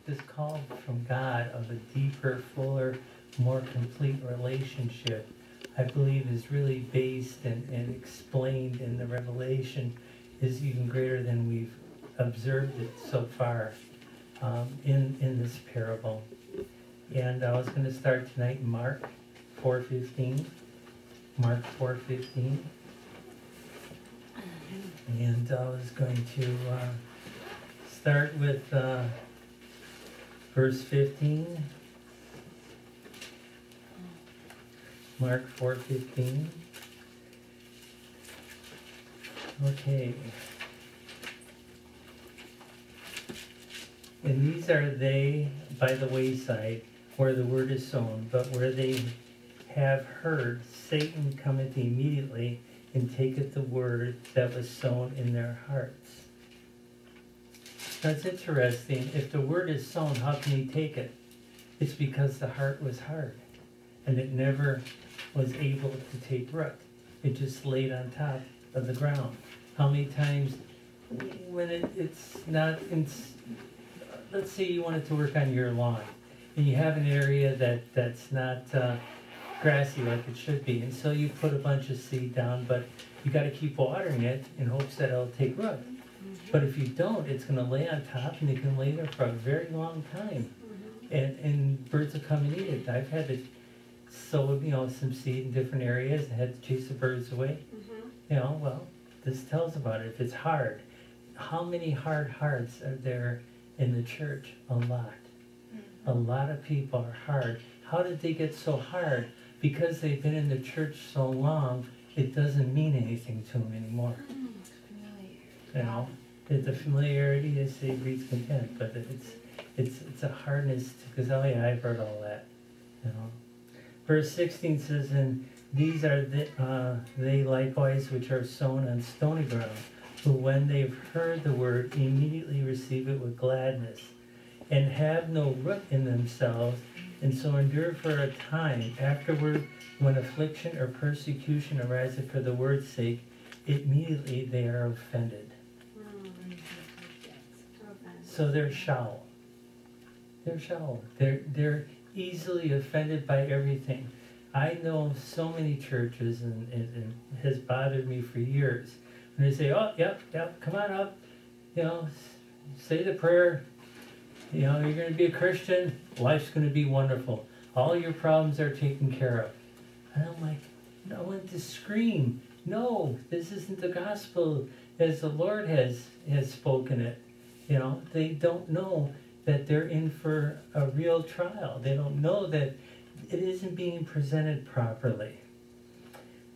this call from God of a deeper, fuller, more complete relationship, I believe is really based and explained in the Revelation, is even greater than we've observed it so far in this parable. And I was going to start tonight in Mark 4:15. Mark 4:15. And I was going to start with verse 15. Mark 4:15. Okay. And these are they by the wayside, where the word is sown, but where they have heard, Satan cometh immediately and taketh the word that was sown in their hearts. That's interesting. If the word is sown, how can he take it? It's because the heart was hard, and it never was able to take root. It just laid on top of the ground. How many times when it's not, let's say you wanted to work on your lawn, and you have an area that's not grassy like it should be, and so you put a bunch of seed down, but you got to keep watering it in hopes that it'll take root. But if you don't, it's going to lay on top, and it can lay there for a very long time, and birds will come and eat it. I've had to sow, some seed in different areas. I had to chase the birds away. Well, this tells about it. If it's hard, how many hard hearts are there in the church? A lot. A lot of people are hard. How did they get so hard? Because they've been in the church so long, it doesn't mean anything to them anymore. The familiarity, they say, breeds contempt, but it's a hardness, because I've heard all that. Verse 16 says, and these are they likewise which are sown on stony ground, who when they've heard the word immediately receive it with gladness, and have no root in themselves, and so endure for a time. Afterward, when affliction or persecution ariseth for the word's sake, immediately they are offended. So they're shallow. They're shallow. They're easily offended by everything. I know so many churches, and it has bothered me for years, when they say, oh, yep, come on up, say the prayer, you're going to be a Christian, life's going to be wonderful. All your problems are taken care of. And I'm like, I want to scream, no, this isn't the gospel as the Lord has spoken it. They don't know that they're in for a real trial. They don't know that it isn't being presented properly.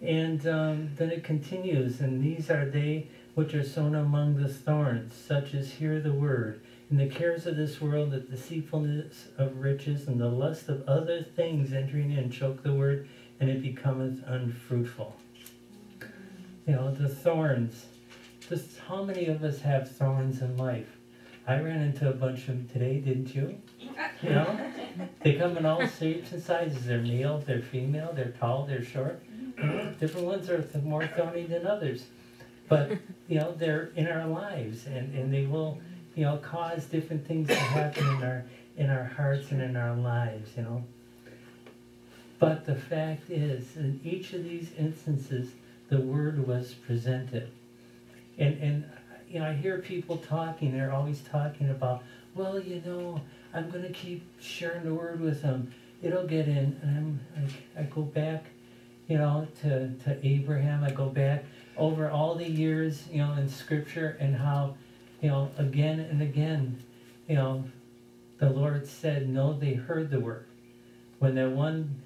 And then it continues, and these are they which are sown among the thorns, such as hear the word, and the cares of this world, the deceitfulness of riches, and the lust of other things entering in choke the word, and it becometh unfruitful. The thorns. Just how many of us have thorns in life? I ran into a bunch of them today, didn't you? They come in all shapes and sizes. They're male, they're female, they're tall, they're short. Different ones are more thorny than others. But, they're in our lives, and they will, cause different things to happen in our hearts and in our lives, But the fact is, in each of these instances, the word was presented. And I hear people talking, they're always talking about, well, I'm going to keep sharing the word with them. It'll get in. And I go back, to Abraham. I go back over all the years, in Scripture, and how, again and again, the Lord said, no, they heard the word. When that one,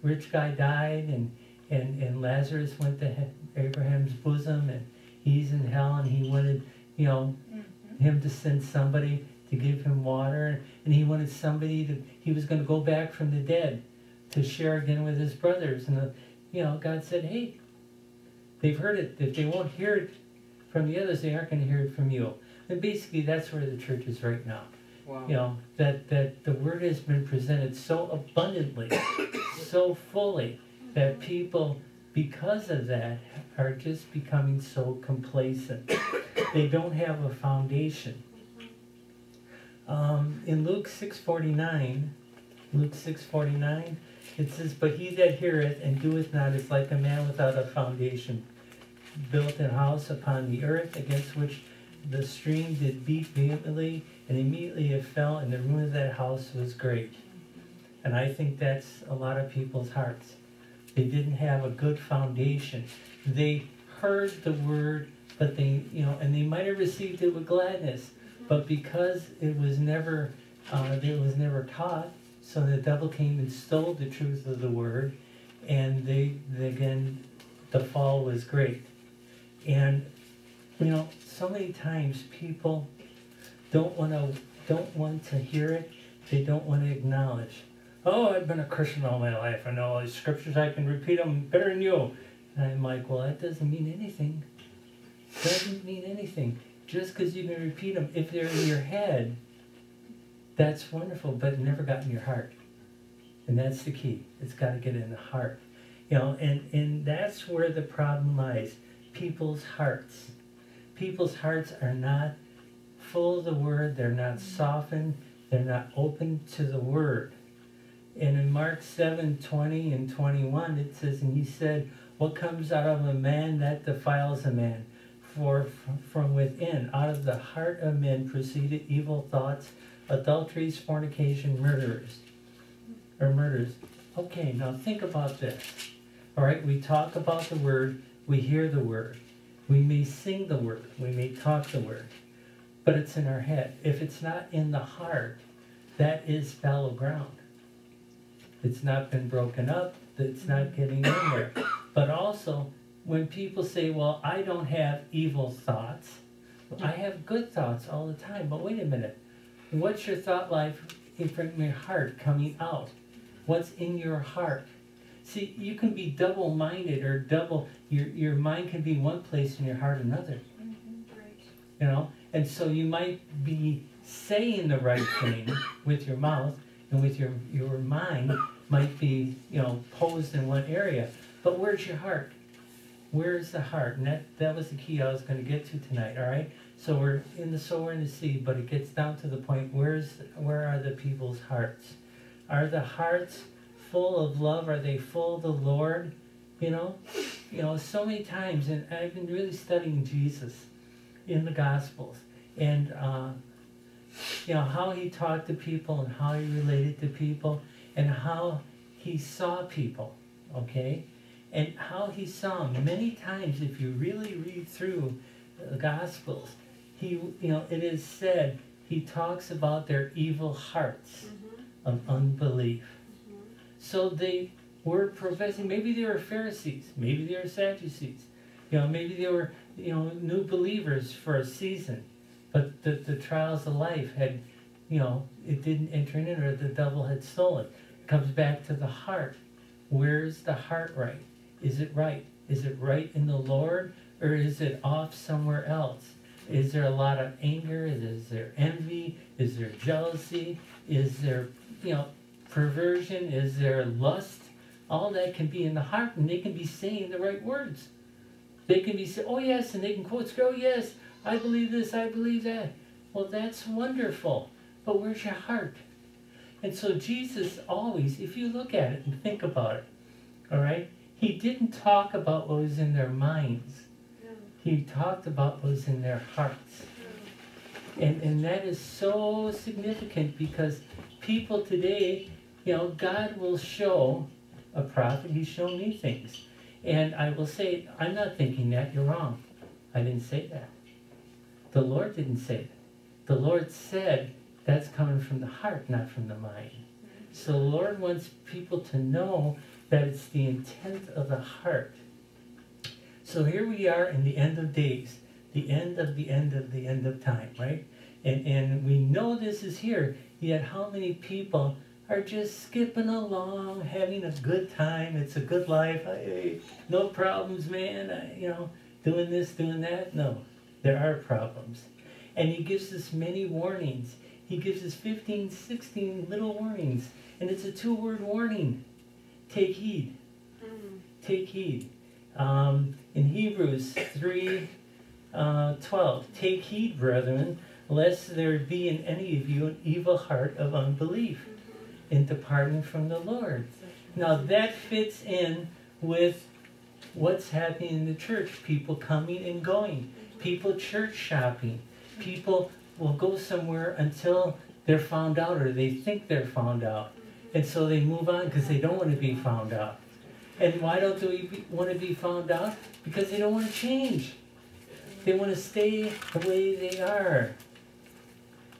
rich guy died, and Lazarus went to Abraham's bosom, and he's in hell, and he wanted, him to send somebody to give him water, and he wanted somebody he was going to go back from the dead to share again with his brothers. And, God said, hey, they've heard it. If they won't hear it from the others, they aren't going to hear it from you. And basically, that's where the church is right now. Wow. That the word has been presented so abundantly, so fully, that people, because of that, are just becoming so complacent. They don't have a foundation. in Luke 6:49, it says, "But he that heareth and doeth not is like a man without a foundation, built a house upon the earth, against which the stream did beat vehemently, and immediately it fell, and the ruin of that house was great." And I think that's a lot of people's hearts. They didn't have a good foundation. They heard the word, but they, and they might have received it with gladness, but because it was never taught, so the devil came and stole the truth of the word, and the fall was great. And so many times people don't want to hear it. They don't want to acknowledge. "Oh, I've been a Christian all my life. I know all these scriptures. I can repeat them better than you." And I'm like, well, that doesn't mean anything. Doesn't mean anything. Just because you can repeat them, if they're in your head, that's wonderful, but it never got in your heart. And that's the key. It's got to get in the heart. And that's where the problem lies. People's hearts. People's hearts are not full of the word. They're not softened. They're not open to the word. And in Mark 7:20 and 21, it says, "And he said, what comes out of a man, that defiles a man. For from within, out of the heart of men, proceeded evil thoughts, adulteries, fornication, murders." Okay, now think about this. All right, we talk about the word, we hear the word, we may sing the word, we may talk the word, but it's in our head. If it's not in the heart, that is fallow ground. It's not been broken up, it's not getting in there. But also, when people say, well, I don't have evil thoughts, I have good thoughts all the time. But wait a minute, what's your thought life from your heart coming out? What's in your heart? See, you can be double-minded or your mind can be one place and your heart another. Right. And so you might be saying the right thing with your mouth, and with your mind might be, posed in one area. But where's your heart? Where's the heart? And that was the key I was going to get to tonight, all right? So we're in the sower and the seed, but it gets down to the point, where are the people's hearts? Are the hearts full of love? Are they full of the Lord? So many times, and I've been really studying Jesus in the Gospels, and how he talked to people and how he related to people and how he saw people, okay? And how he saw them. Many times, if you really read through the Gospels, it is said, he talks about their evil hearts of unbelief. So they were professing, maybe they were Pharisees, maybe they were Sadducees, maybe they were, new believers for a season. But the trials of life had, it didn't enter in, or the devil had stolen. It comes back to the heart. Where's the heart right? Is it right? Is it right in the Lord, or is it off somewhere else? Is there a lot of anger? Is there envy? Is there jealousy? Is there, perversion? Is there lust? All that can be in the heart, and they can be saying the right words. They can be saying, oh yes, and they can quote, oh yes, I believe this, I believe that. Well, that's wonderful, but where's your heart? And so Jesus always, if you look at it and think about it, all right, he didn't talk about what was in their minds. He talked about what was in their hearts. And that is so significant, because people today, God will show a prophet, he's shown me things. And I will say, I'm not thinking that, you're wrong. I didn't say that. The Lord didn't say that. The Lord said that's coming from the heart, not from the mind. So the Lord wants people to know that it's the intent of the heart. So here we are in the end of days, the end of the end of the end of time, right? And we know this is here, yet how many people are just skipping along, having a good time, it's a good life, no problems, man, doing this, doing that. No, there are problems. And he gives us many warnings. He gives us 15, 16 little warnings, and it's a 2-word warning. Take heed. Take heed. In Hebrews 3:12, take heed, brethren, lest there be in any of you an evil heart of unbelief, in departing from the Lord. Now that fits in with what's happening in the church. People coming and going. People church shopping. People will go somewhere until they're found out, or they think they're found out. And so they move on because they don't want to be found out. And why don't they want to be found out? Because they don't want to change. They want to stay the way they are.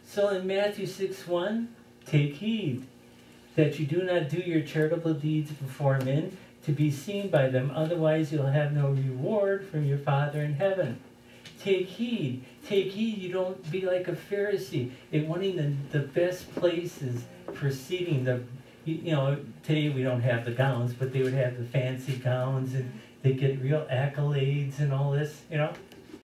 So in Matthew 6:1, take heed that you do not do your charitable deeds before men to be seen by them, otherwise you'll have no reward from your Father in heaven. Take heed. Take heed you don't be like a Pharisee in wanting the best places for seating. Today we don't have the gowns, but they would have the fancy gowns and they get real accolades and all this,